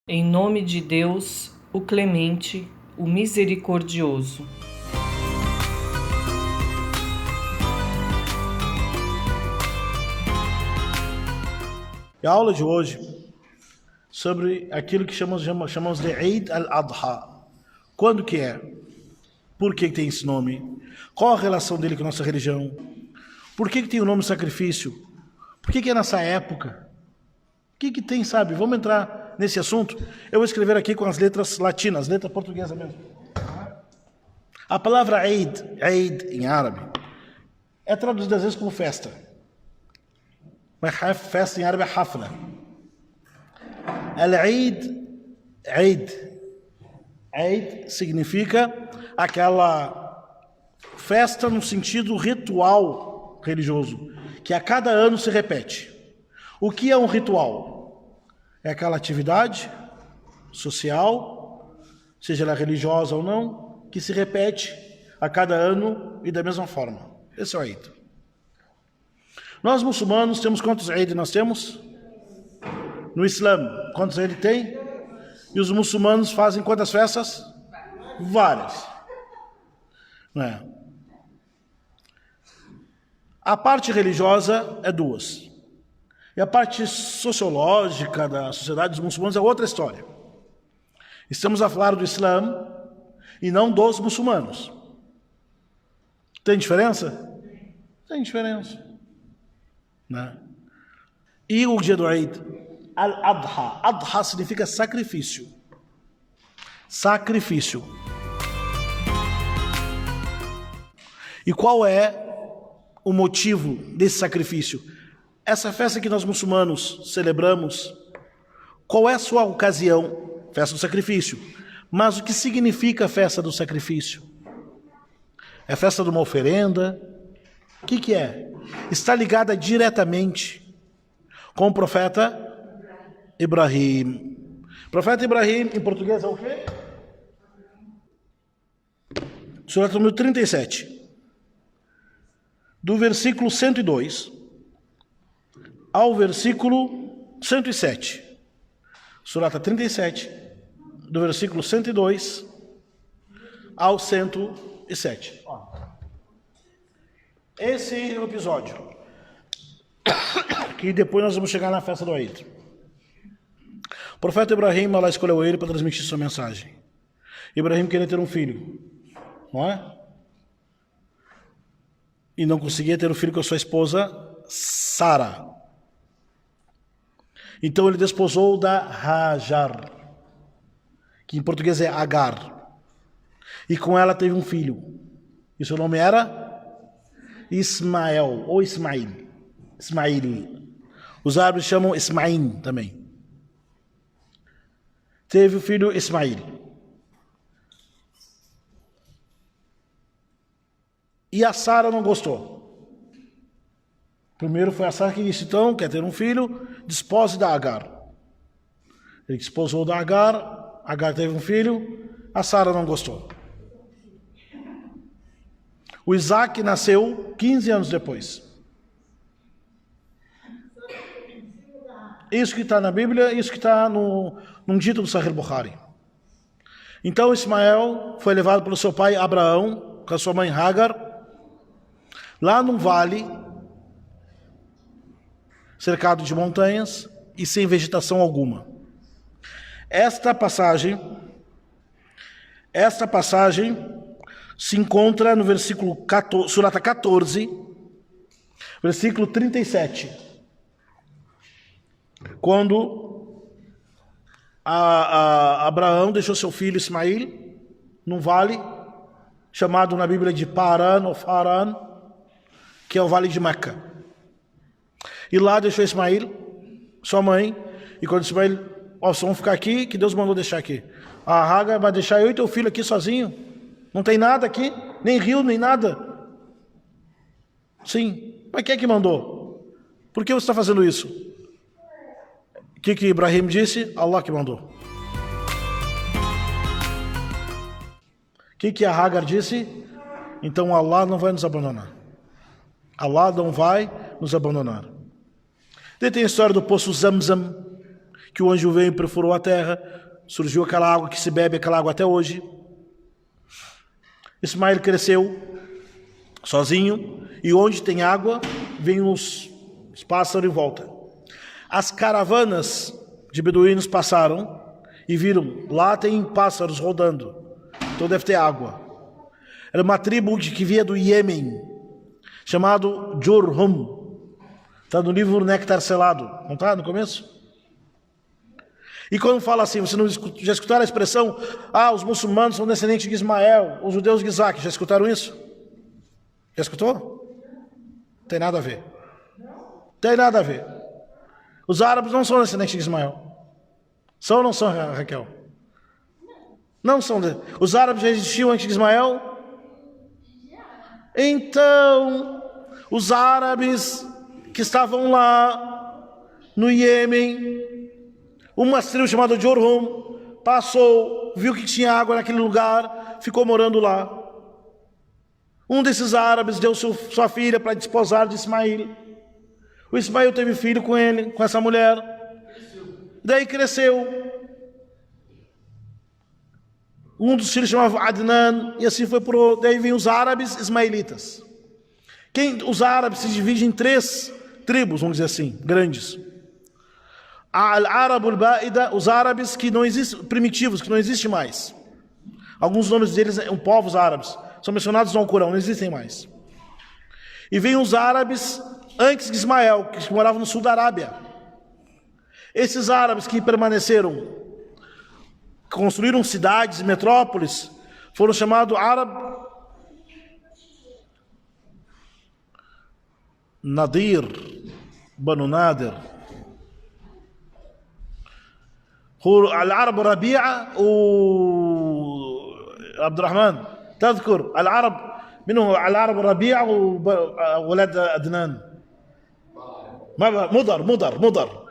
Em nome de Deus, o clemente, o misericordioso. A aula de hoje sobre aquilo que chamamos de Eid al-Adha. Quando que é? Por que tem esse nome? Qual a relação dele com a nossa religião? Por que tem o nome sacrifício? Por que é nessa época? O que tem, sabe? Vamos entrar nesse assunto? Eu vou escrever aqui com as letras latinas, letra portuguesa mesmo. A palavra Eid em árabe, é traduzida às vezes como festa. Mas festa em árabe é hafla. Eid significa aquela festa no sentido ritual religioso, que a cada ano se repete. O que é um ritual? É aquela atividade social, seja ela religiosa ou não, que se repete a cada ano e da mesma forma. Esse é o Eid. Nós muçulmanos temos quantos Eid nós temos? No Islã, quantos Eid tem? E os muçulmanos fazem quantas festas? Várias. Não é? A parte religiosa é duas. E a parte sociológica da sociedade dos muçulmanos é outra história. Estamos a falar do Islã e não dos muçulmanos. Tem diferença? Tem diferença. Né? E o dia do Eid, Al-Adha. Adha significa sacrifício. Sacrifício. E qual é o motivo desse sacrifício? Essa festa que nós muçulmanos celebramos, qual é a sua ocasião? Festa do sacrifício. Mas o que significa a festa do sacrifício? É a festa de uma oferenda? O que é? Está ligada diretamente com o profeta Ibrahim. O profeta Ibrahim, em português, é o quê? Surah número 37. Do versículo 102 ao versículo 107. Surah 37, do versículo 102 ao 107. Esse é o episódio que depois nós vamos chegar na festa do Eid. O profeta Ibrahim, Allah escolheu ele para transmitir sua mensagem. Ibrahim queria ter um filho, não é? E não conseguia ter um filho com a sua esposa Sara. Então ele desposou da Hajar, que em português é Agar. E com ela teve um filho. E seu nome era Ismael ou Ismail. Os árabes chamam Ismail também. Teve o filho Ismail. E a Sara não gostou. Primeiro foi a Sara que disse, então, quer ter um filho, despose da Agar. Ele desposou da Agar, Agar teve um filho, a Sara não gostou. O Isaac nasceu 15 anos depois. Isso que está na Bíblia, isso que está num dito do Sahih Bukhari. Então Ismael foi levado pelo seu pai Abraão, com a sua mãe Hagar, lá num vale, cercado de montanhas e sem vegetação alguma. Esta passagem se encontra no versículo 14, Surah 14, versículo 37. Quando Abraão deixou seu filho Ismail num vale chamado na Bíblia de Paran ou Faran, que é o vale de Meca. E lá deixou Ismail, sua mãe, e quando Ismail, vamos ficar aqui, que Deus mandou deixar aqui. A Hagar vai deixar eu e teu filho aqui sozinho? Não tem nada aqui, nem rio, nem nada. Sim, mas quem é que mandou? Por que você está fazendo isso? O que Ibrahim disse? Allah que mandou. O que a Hagar disse? Então Allah não vai nos abandonar. Allah não vai nos abandonar. Daí tem a história do poço Zamzam, que o anjo veio e perfurou a terra, surgiu aquela água que se bebe, aquela água até hoje. Ismael cresceu sozinho, e onde tem água, vem os pássaros em volta. As caravanas de beduínos passaram e viram, lá tem pássaros rodando, então deve ter água. Era uma tribo que via do Iêmen, chamado Jurhum. Está no livro Néctar Selado, não está no começo? E quando fala assim, você não já escutaram a expressão, os muçulmanos são descendentes de Ismael, os judeus de Isaac, já escutaram isso? Já escutou? Tem nada a ver. Tem nada a ver. Os árabes não são descendentes de Ismael. São ou não são, Raquel? Não são. Os árabes já existiam antes de Ismael? Então, os árabes que estavam lá no Iêmen, uma tribo chamada Jurhum passou, viu que tinha água naquele lugar, ficou morando lá. Um desses árabes deu sua filha para desposar de Ismael. O Ismael teve filho com ele, com essa mulher. Daí cresceu. Um dos filhos chamava Adnan, e assim foi por. Daí vem os árabes ismaelitas. Os árabes se dividem em 3 tribos, vamos dizer assim, grandes. Al-Arab al-Ba'ida, os árabes que não existem, primitivos, que não existem mais. Alguns nomes deles são povos árabes, são mencionados no Alcorão, não existem mais. E vem os árabes antes de Ismael, que moravam no sul da Arábia. Esses árabes que permaneceram, construíram cidades e metrópoles, foram chamados Nadir, Banu Nadir. العرب ربيعة وعبد الرحمن تذكر العرب منهم العرب ربيعة وولاد أدنان مضر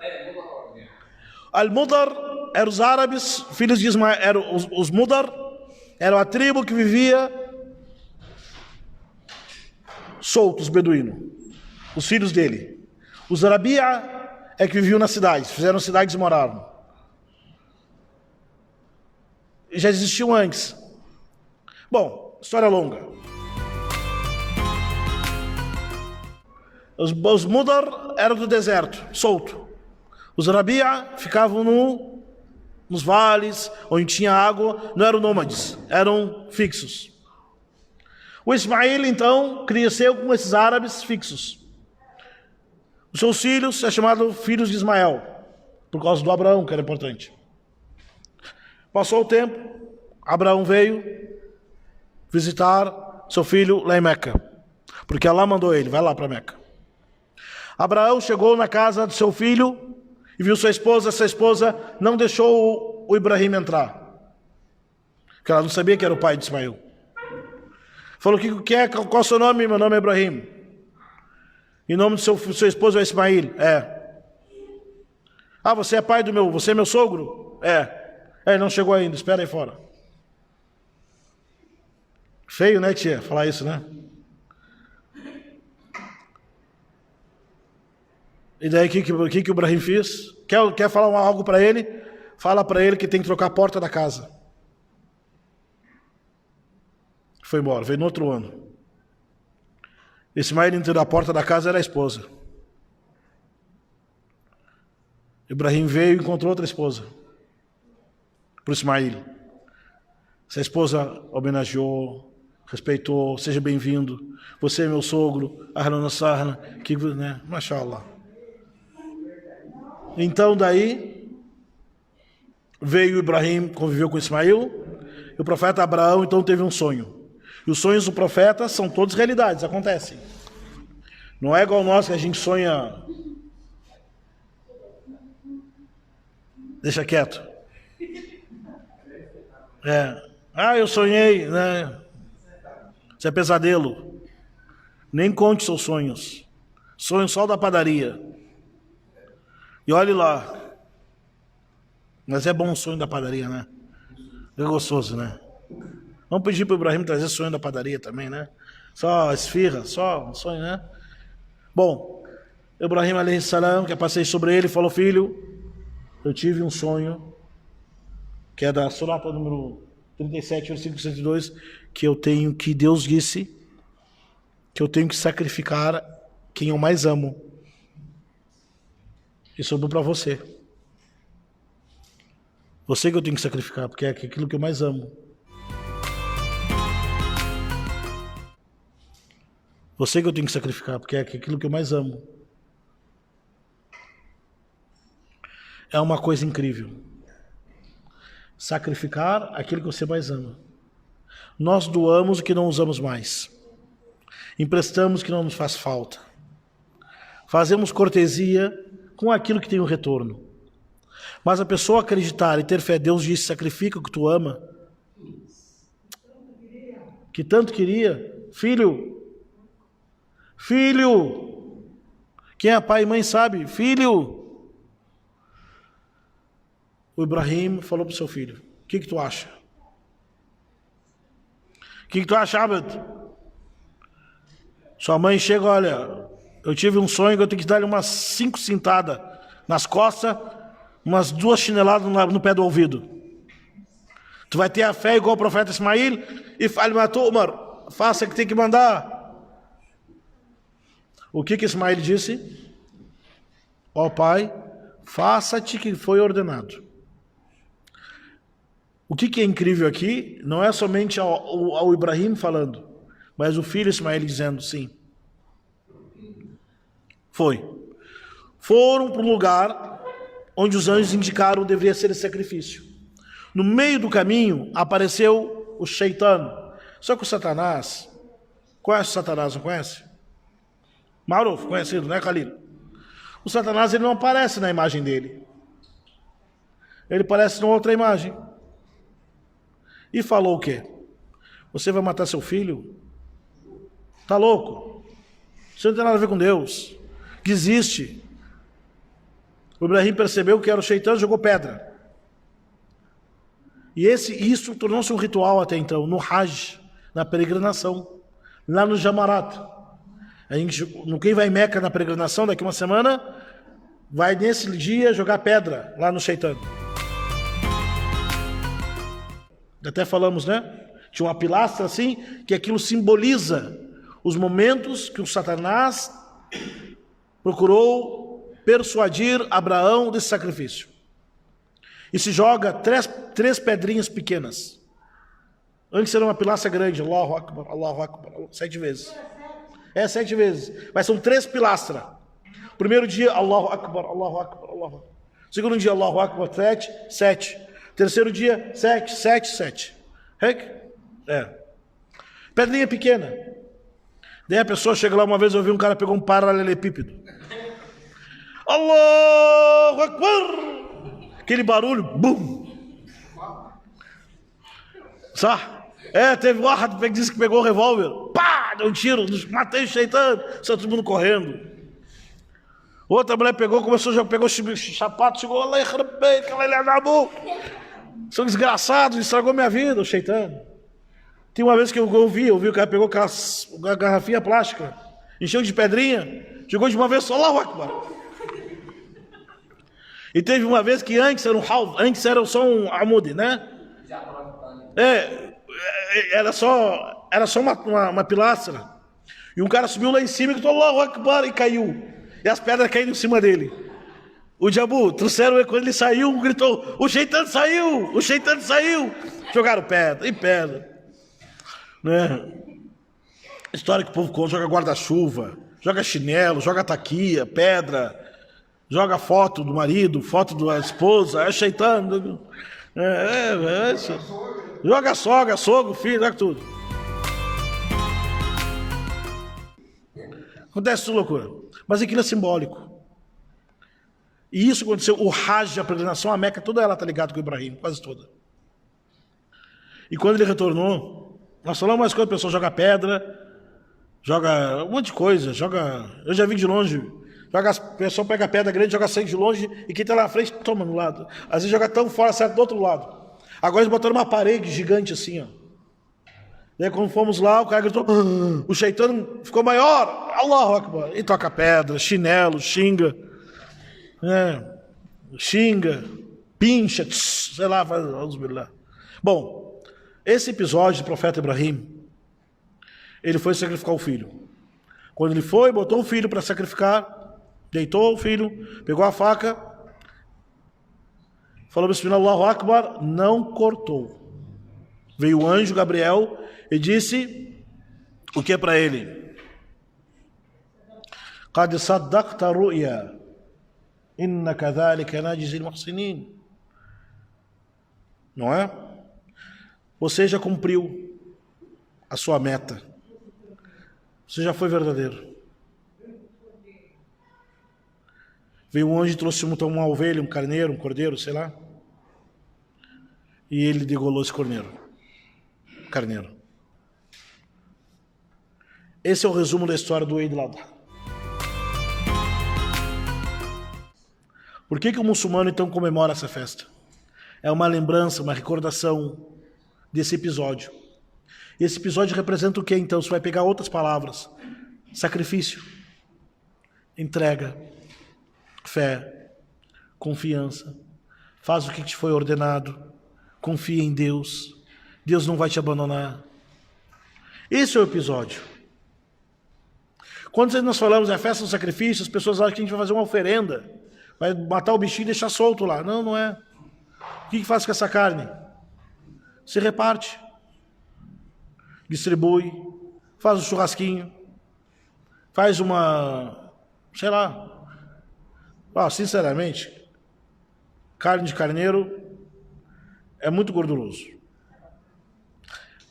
المضر eram os árabes filhos de Ismael, eram os Mudar, eram a tribo que vivia soltos, beduíno, os filhos dele. Os Rabia é que viviam nas cidades, fizeram cidades e moraram. Já existiam antes. Bom, história longa. Os Mudar eram do deserto, solto. Os Rabia ficavam nos vales, onde tinha água, não eram nômades, eram fixos. O Ismael, então, cresceu com esses árabes fixos. Os seus filhos é chamado filhos de Ismael, por causa do Abraão, que era importante. Passou o tempo, Abraão veio visitar seu filho lá em Meca, porque Allah mandou ele, vai lá para Meca. Abraão chegou na casa do seu filho e viu sua esposa. Essa esposa não deixou o Ibrahim entrar, porque ela não sabia que era o pai de Ismael. Falou: qual é o seu nome? Meu nome é Ibrahim. E o nome do seu esposo é Ismael. Você é pai você é meu sogro? Ele não chegou ainda, espera aí fora. Feio, né, tia? Falar isso, né? E daí o que o Ibrahim fez? Quer falar algo para ele? Fala para ele que tem que trocar a porta da casa. Foi embora, veio no outro ano. Ismael entrou na porta da casa, era a esposa. Ibrahim veio e encontrou outra esposa para o Ismael. Essa esposa homenageou, respeitou: seja bem-vindo, você é meu sogro, ahlan wa sahlan, né? Mashallah. Então daí veio Ibrahim, conviveu com Ismael, e o profeta Abraão então teve um sonho. E os sonhos do profeta são todos realidades, acontecem. Não é igual nós que a gente sonha. Deixa quieto. Eu sonhei, né? Isso é pesadelo. Nem conte seus sonhos. Sonho só da padaria. E olhe lá. Mas é bom o sonho da padaria, né? É gostoso, né? Vamos pedir para o Ibrahim trazer sonho da padaria também, né? Só esfirra, só sonho, né? Bom, Ibrahim alayhi salam, que eu passei sobre ele, falou: filho, eu tive um sonho, que é da Surata número 37, versículo 102, que Deus disse que eu tenho que sacrificar quem eu mais amo. E sobrou para você. Você que eu tenho que sacrificar, porque é aquilo que eu mais amo. Você que eu tenho que sacrificar, porque é aquilo que eu mais amo. É uma coisa incrível. Sacrificar aquilo que você mais ama. Nós doamos o que não usamos mais. Emprestamos o que não nos faz falta. Fazemos cortesia com aquilo que tem um retorno. Mas a pessoa acreditar e ter fé, Deus disse, sacrifica o que tu ama. Que tanto queria. Filho. Quem é pai e mãe sabe. Filho. O Ibrahim falou para o seu filho, o que tu acha? O que tu acha, Abed? Sua mãe chega, olha, eu tive um sonho que eu tenho que dar-lhe umas 5 cintadas nas costas, umas 2 chineladas no pé do ouvido. Tu vai ter a fé igual o profeta Ismail e fale, matou, Umar, faça o que tem que mandar. O que Ismail disse? Ó pai, faça-te que foi ordenado. O que é incrível aqui não é somente ao Ibrahim falando, mas o filho Ismael dizendo sim. Foram para o lugar onde os anjos indicaram deveria ser esse sacrifício. No meio do caminho apareceu o Shaitan. Só que o Satanás, conhece o Satanás, não conhece? Maruf, conhecido, né, Khalil? O Satanás ele não aparece na imagem dele. Ele aparece numa outra imagem. E falou o quê? Você vai matar seu filho? Tá louco? Isso não tem nada a ver com Deus. Desiste. O Ibrahim percebeu que era o Shaitan e jogou pedra. E isso tornou-se um ritual até então, no Hajj, na peregrinação, lá no Jamarat. Quem vai em Meca na peregrinação, daqui uma semana, vai nesse dia jogar pedra lá no Shaitan. Até falamos, né? Tinha uma pilastra assim, que aquilo simboliza os momentos que o Satanás procurou persuadir Abraão desse sacrifício. E se joga três pedrinhas pequenas. Antes era uma pilastra grande, Allahu Akbar, 7 vezes. 7 vezes. Mas são 3 pilastras. Primeiro dia, Allahu Akbar, Allahu Akbar, Allahu Akbar. Segundo dia, Allahu Akbar, 7. Terceiro dia, 7. Pedrinha pequena. Daí a pessoa chega lá, uma vez eu vi um cara pegou um paralelepípedo. Allahu Akbar! Aquele barulho, bum! Sabe? Teve um Ahad que disse que pegou o revólver, pá! Deu um tiro, matei o Shaitan, saiu todo mundo correndo. Outra mulher pegou o sapato, chegou lá e são desgraçados, estragou minha vida, o Shaitan. Tem uma vez que eu vi o cara pegou aquela garrafinha plástica, encheu de pedrinha, jogou de uma vez só, Allahu Akbar. E teve uma vez que antes era só um amude, né? Era só uma pilastra. E um cara subiu lá em cima e gritou Allahu Akbar e caiu. E as pedras caíram em cima dele. O diabo, trouxeram ele, quando ele saiu, gritou, o Shaitan saiu! Jogaram pedra. Né? História que o povo conta, joga guarda-chuva, joga chinelo, joga taquia, pedra, joga foto do marido, foto da esposa, é Shaitan. Joga sogra, sogro, filho, joga tudo. Acontece tudo loucura. Mas aquilo é simbólico. E isso aconteceu, o Hajj, a peregrinação, a Meca, toda ela está ligada com o Ibrahim, quase toda. E quando ele retornou, nós falamos mais coisas, a pessoa joga pedra, joga um monte de coisa, eu já vi de longe, a pessoa pega a pedra grande, joga sangue de longe, e quem está lá na frente, toma no lado. Às vezes joga tão fora, certo, do outro lado. Agora eles botaram uma parede gigante assim, ó. Daí quando fomos lá, o cara gritou, o Shaitan ficou maior, Allahu Akbar, e toca pedra, chinelo, xinga. xinga, pincha, sei lá, faz. Bom, esse episódio do profeta Ibrahim, ele foi sacrificar o filho. Quando ele foi, botou o filho para sacrificar, deitou o filho, pegou a faca, falou Bismillah, Allahu Akbar, não cortou. Veio o anjo Gabriel e disse o que é para ele? Qad saddaqta ru'ya, inna kadhalika najzil muhsinin. Não é? Você já cumpriu a sua meta. Você já foi verdadeiro. Veio um anjo e trouxe uma ovelha, um carneiro, um cordeiro, sei lá. E ele degolou esse carneiro. Esse é o resumo da história do Eid al-Adha. Por que o muçulmano então comemora essa festa? É uma lembrança, uma recordação desse episódio. E esse episódio representa o que então? Você vai pegar outras palavras. Sacrifício, entrega, fé, confiança. Faz o que te foi ordenado. Confia em Deus. Deus não vai te abandonar. Esse é o episódio. Quando nós falamos da festa do sacrifício, as pessoas acham que a gente vai fazer uma oferenda. Vai matar o bichinho e deixar solto lá. Não, não é. O que faz com essa carne? Se reparte. Distribui. Faz um churrasquinho. Faz uma... sei lá. Sinceramente, carne de carneiro é muito gorduroso.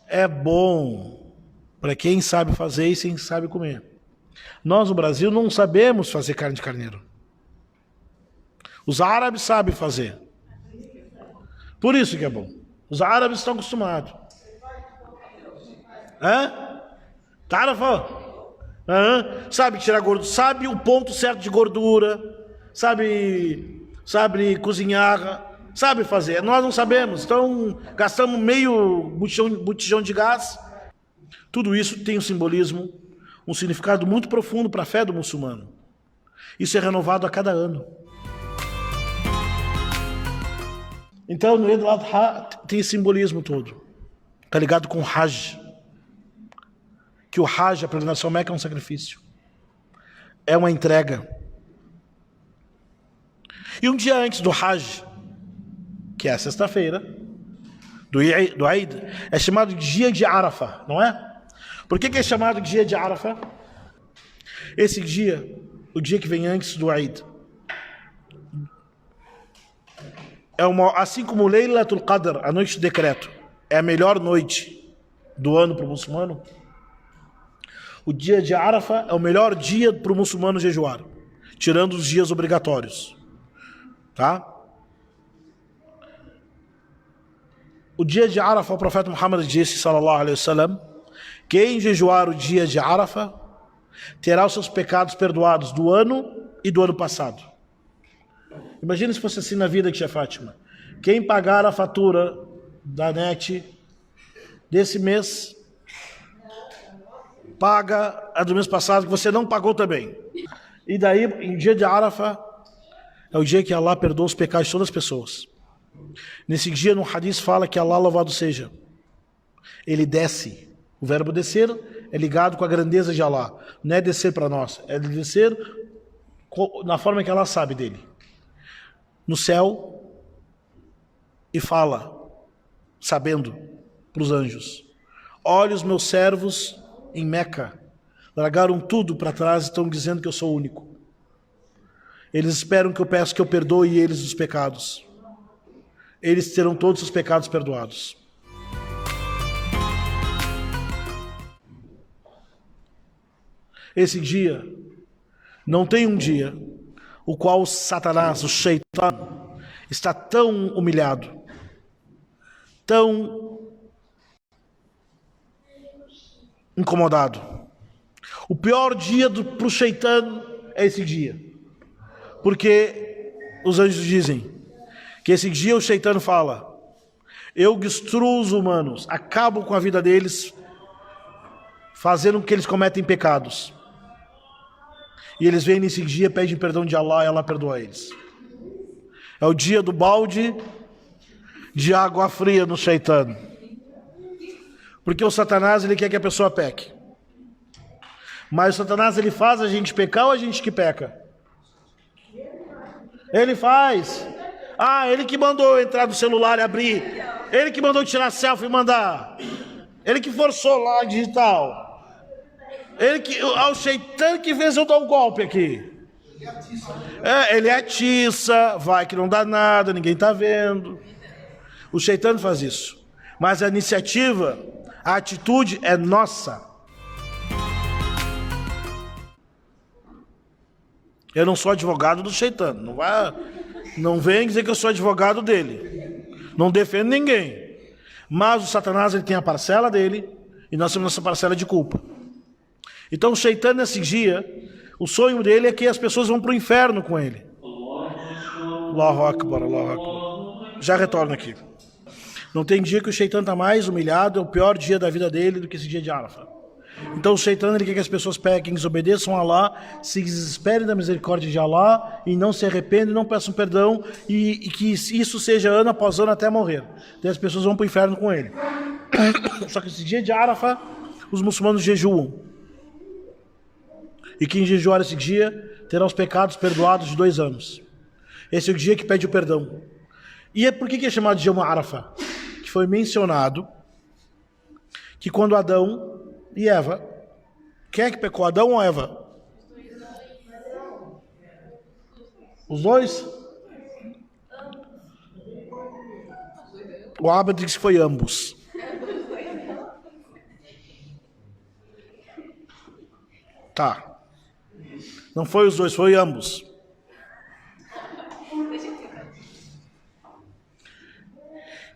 É bom para quem sabe fazer e quem sabe comer. Nós no Brasil não sabemos fazer carne de carneiro. Os árabes sabem fazer. Por isso que é bom. Os árabes estão acostumados. Tarafa? Sabe tirar gordura, sabe o ponto certo de gordura, sabe cozinhar, sabe fazer. Nós não sabemos, então gastamos meio botijão de gás. Tudo isso tem um simbolismo, um significado muito profundo para a fé do muçulmano. Isso é renovado a cada ano. Então, no Eid al-Adha tem esse simbolismo todo. Está ligado com o Hajj. Que o Hajj, a peregrinação Meca, é um sacrifício. É uma entrega. E um dia antes do Hajj, que é a sexta-feira, do Eid, é chamado de dia de Arafah, não é? Por que é chamado de dia de Arafah? Esse dia, o dia que vem antes do Eid, assim como o Laylatul Qadr, a noite do decreto, é a melhor noite do ano para o muçulmano, o dia de Arafah é o melhor dia para o muçulmano jejuar, tirando os dias obrigatórios. Tá? O dia de Arafah, o profeta Muhammad disse, sallallahu alaihi wasallam, quem jejuar o dia de Arafah terá os seus pecados perdoados do ano e do ano passado. Imagina se fosse assim na vida que tinha Fátima. Quem pagar a fatura da NET desse mês, paga a do mês passado que você não pagou também. E daí, em dia de Arafah, é o dia que Allah perdoa os pecados de todas as pessoas. Nesse dia, no hadith, fala que Allah, louvado seja, ele desce. O verbo descer é ligado com a grandeza de Allah. Não é descer para nós, é descer na forma que Allah sabe dele. No céu, e fala, sabendo, para os anjos: olha, os meus servos em Meca largaram tudo para trás e estão dizendo que eu sou o único. Eles esperam que eu peça que eu perdoe eles dos pecados. Eles terão todos os pecados perdoados. Esse dia, não tem um dia o qual o Satanás, o Shaitan, está tão humilhado, tão incomodado. O pior dia para o Shaitan é esse dia. Porque os anjos dizem que esse dia o Shaitan fala: eu destruo os humanos, acabo com a vida deles, fazendo com que eles cometem pecados. E eles vêm nesse dia, pedem perdão de Allah e Allah perdoa eles. É o dia do balde de água fria no Shaitã. Porque o Satanás, ele quer que a pessoa peque. Mas o Satanás, ele faz a gente pecar ou a gente que peca? Ele faz. Ah, ele que mandou eu entrar no celular e abrir. Ele que mandou tirar selfie e mandar. Ele que forçou lá a digital. O Shaitã que fez eu dar um golpe aqui. Ele atiça, vai que não dá nada, ninguém tá vendo. O Shaitã faz isso. Mas a iniciativa, a atitude é nossa. Eu não sou advogado do Shaitã. Não vem dizer que eu sou advogado dele. Não defendo ninguém. Mas o Satanás, ele tem a parcela dele e nós temos nossa parcela de culpa. Então o Shaitã, nesse dia, o sonho dele é que as pessoas vão para o inferno com ele. Allahu Akbar, Allahu Akbar. Já retorno aqui. Não tem dia que o Shaitã está mais humilhado, é o pior dia da vida dele do que esse dia de Arafah. Então o Shaitã, ele quer que as pessoas pequem, desobedeçam a Allah, se desesperem da misericórdia de Allah e não se arrependem, não peçam perdão e que isso seja ano após ano até morrer. Daí as pessoas vão para o inferno com ele. Só que esse dia de Arafah, os muçulmanos jejuam. E quem jejuar esse dia terá os pecados perdoados de 2 anos. Esse é o dia que pede o perdão. E por que é chamado de Yom Arafah? Que foi mencionado que quando Adão e Eva, quem é que pecou, Adão ou Eva? Os dois? O Abed diz que foi ambos. Tá. Não foi os dois, foi ambos.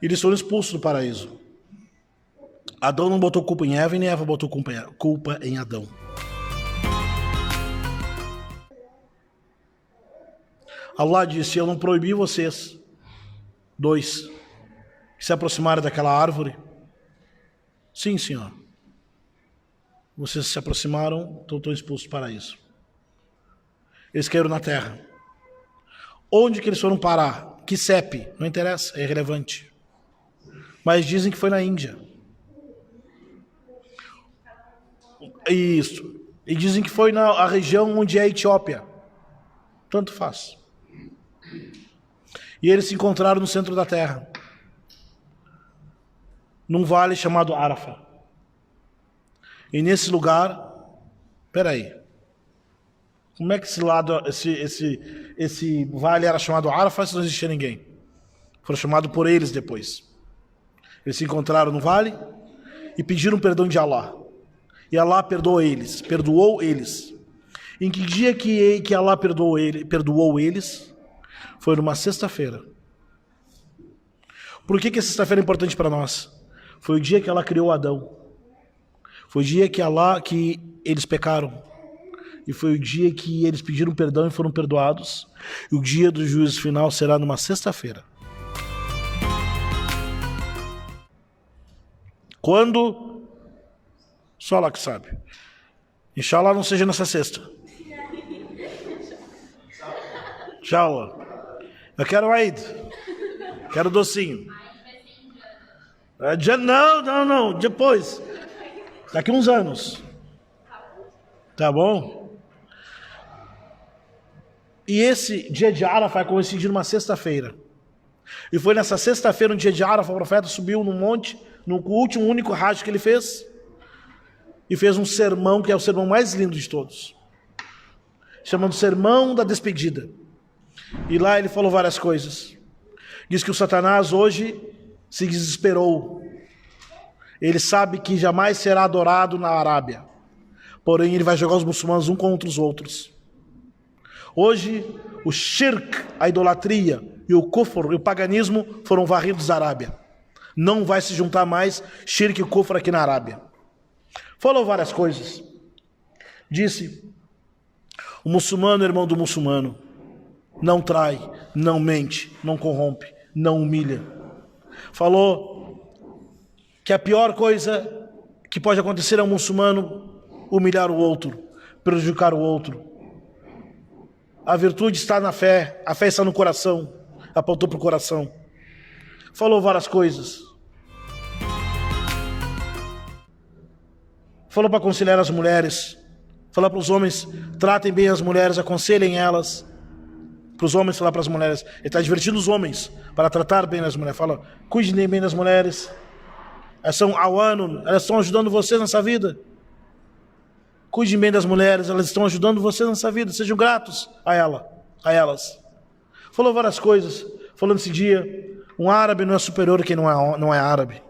Eles foram expulsos do paraíso. Adão não botou culpa em Eva e nem Eva botou culpa em Adão. Allah disse: eu não proibi vocês, 2, que se aproximarem daquela árvore. Sim, senhor. Vocês se aproximaram, então estão expulsos do paraíso. Eles caíram na terra. Onde que eles foram parar? Que CEP? Não interessa, é irrelevante. Mas dizem que foi na Índia. Isso. E dizem que foi na região onde é a Etiópia. Tanto faz. E eles se encontraram no centro da terra, num vale chamado Arafah. E nesse lugar, peraí, como é que esse vale era chamado Arafah se não existia ninguém? Foi chamado por eles depois. Eles se encontraram no vale e pediram perdão de Allah. E Allah perdoou eles. Em que dia que Allah perdoou eles? Foi numa sexta-feira. Por que a sexta-feira é importante para nós? Foi o dia que Allah criou Adão. Foi o dia que eles pecaram. E foi o dia que eles pediram perdão e foram perdoados. E o dia do juízo final será numa sexta-feira. Quando? Só Allah que sabe. Inshallah não seja nessa sexta. Inshallah. Eu quero Eid. Quero docinho. Não. Depois. Daqui uns anos. Tá bom? E esse dia de Arafah coincidiu numa sexta-feira. E foi nessa sexta-feira, no dia de Arafah, o profeta subiu no monte, no último, único hajj que ele fez, e fez um sermão, que é o sermão mais lindo de todos, chamado Sermão da Despedida. E lá ele falou várias coisas. Diz que o Satanás hoje se desesperou. Ele sabe que jamais será adorado na Arábia. Porém, ele vai jogar os muçulmanos um contra os outros. Hoje, o shirk, a idolatria, e o kufr, e o paganismo foram varridos da Arábia. Não vai se juntar mais shirk e kufr aqui na Arábia. Falou várias coisas. Disse: o muçulmano é irmão do muçulmano. Não trai, não mente, não corrompe, não humilha. Falou que a pior coisa que pode acontecer a um muçulmano humilhar o outro, prejudicar o outro. A virtude está na fé, a fé está no coração. apontou para o coração. Falou várias coisas. Falou para aconselhar as mulheres. Falou para os homens, tratem bem as mulheres, aconselhem elas. Para os homens, falar para as mulheres. Ele está divertindo os homens para tratar bem as mulheres. Fala, cuidem bem das mulheres. Elas são awano, elas estão ajudando vocês nessa vida. Cuidem bem das mulheres, elas estão ajudando vocês nessa vida. Sejam gratos a elas. Falou várias coisas. Falou nesse dia, um árabe não é superior a quem não é árabe.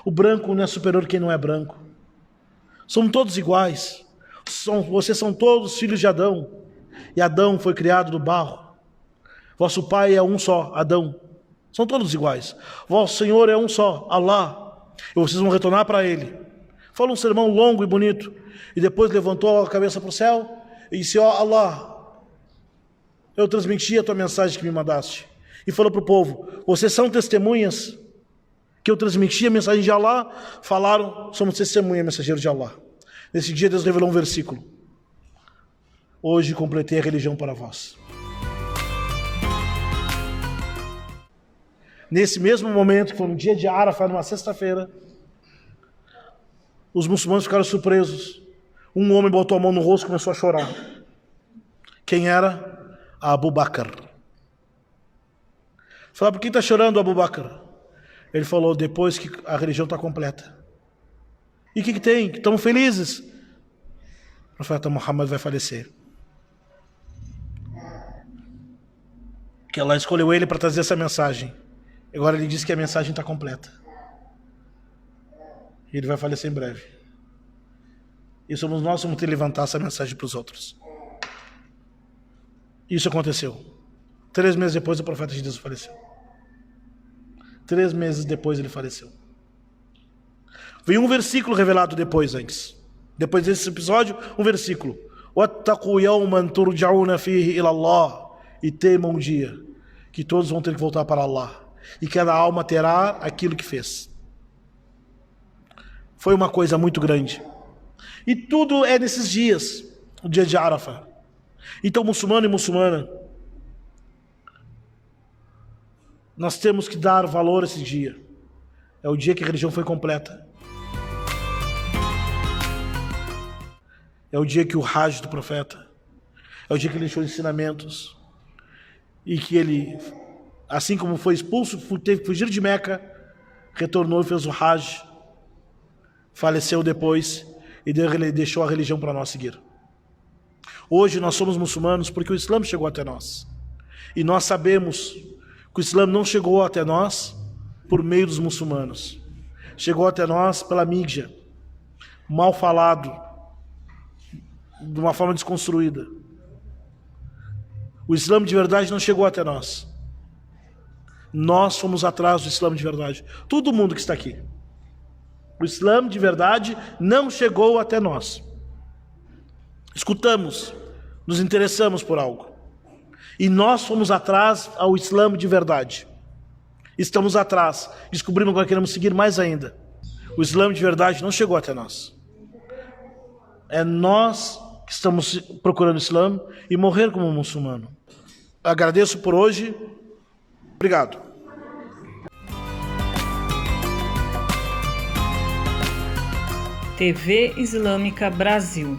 O branco não é superior a quem não é branco. Somos todos iguais. Vocês são todos filhos de Adão. E Adão foi criado do barro. Vosso pai é um só, Adão. São todos iguais. Vosso Senhor é um só, Allah. E vocês vão retornar para Ele. Falou um sermão longo e bonito. E depois levantou a cabeça para o céu e disse, ó Allah, eu transmiti a tua mensagem que me mandaste. E falou para o povo, vocês são testemunhas que eu transmiti a mensagem de Allah? Falaram, somos testemunhas, mensageiros de Allah. Nesse dia Deus revelou um versículo. Hoje completei a religião para vós. Nesse mesmo momento, que foi no dia de Arafat, numa sexta-feira, os muçulmanos ficaram surpresos. Um homem botou a mão no rosto e começou a chorar. Quem era? Abu Bakr. Falaram, por que está chorando, Abu Bakr? Ele falou, depois que a religião está completa. E o que tem? Estamos felizes. O profeta Muhammad vai falecer. Que Allah escolheu ele para trazer essa mensagem. Agora ele diz que a mensagem está completa. E ele vai falecer em breve. E somos nós que vamos ter que levantar essa mensagem para os outros. Isso aconteceu. 3 meses depois o profeta de Deus faleceu. 3 meses depois ele faleceu. Veio um versículo revelado depois, antes. Depois desse episódio, um versículo. وَاتَّقُوا يَوْمًا تُرْجَعُونَ فِيهِ إِلَى اللَّهِ. E temam um dia que todos vão ter que voltar para Allah. E cada alma terá aquilo que fez. Foi uma coisa muito grande. E tudo é nesses dias, o dia de Arafat. Então, muçulmano e muçulmana, nós temos que dar valor a esse dia. É o dia que a religião foi completa. É o dia que o Hajj do profeta, é o dia que ele deixou ensinamentos. E que ele, assim como foi expulso, teve que fugir de Meca, retornou e fez o Hajj, faleceu depois e deixou a religião para nós seguir. Hoje nós somos muçulmanos porque o Islã chegou até nós. E nós sabemos que o Islã não chegou até nós por meio dos muçulmanos. Chegou até nós pela mídia, mal falado, de uma forma desconstruída. O Islã de verdade não chegou até nós. Nós fomos atrás do Islã de verdade. Todo mundo que está aqui. O Islã de verdade não chegou até nós. Escutamos, nos interessamos por algo. E nós fomos atrás ao Islã de verdade. Estamos atrás, descobrimos que queremos seguir mais ainda. O Islã de verdade não chegou até nós. É nós que estamos procurando o Islã e morrer como muçulmano. Agradeço por hoje. Obrigado. TV Islâmica Brasil.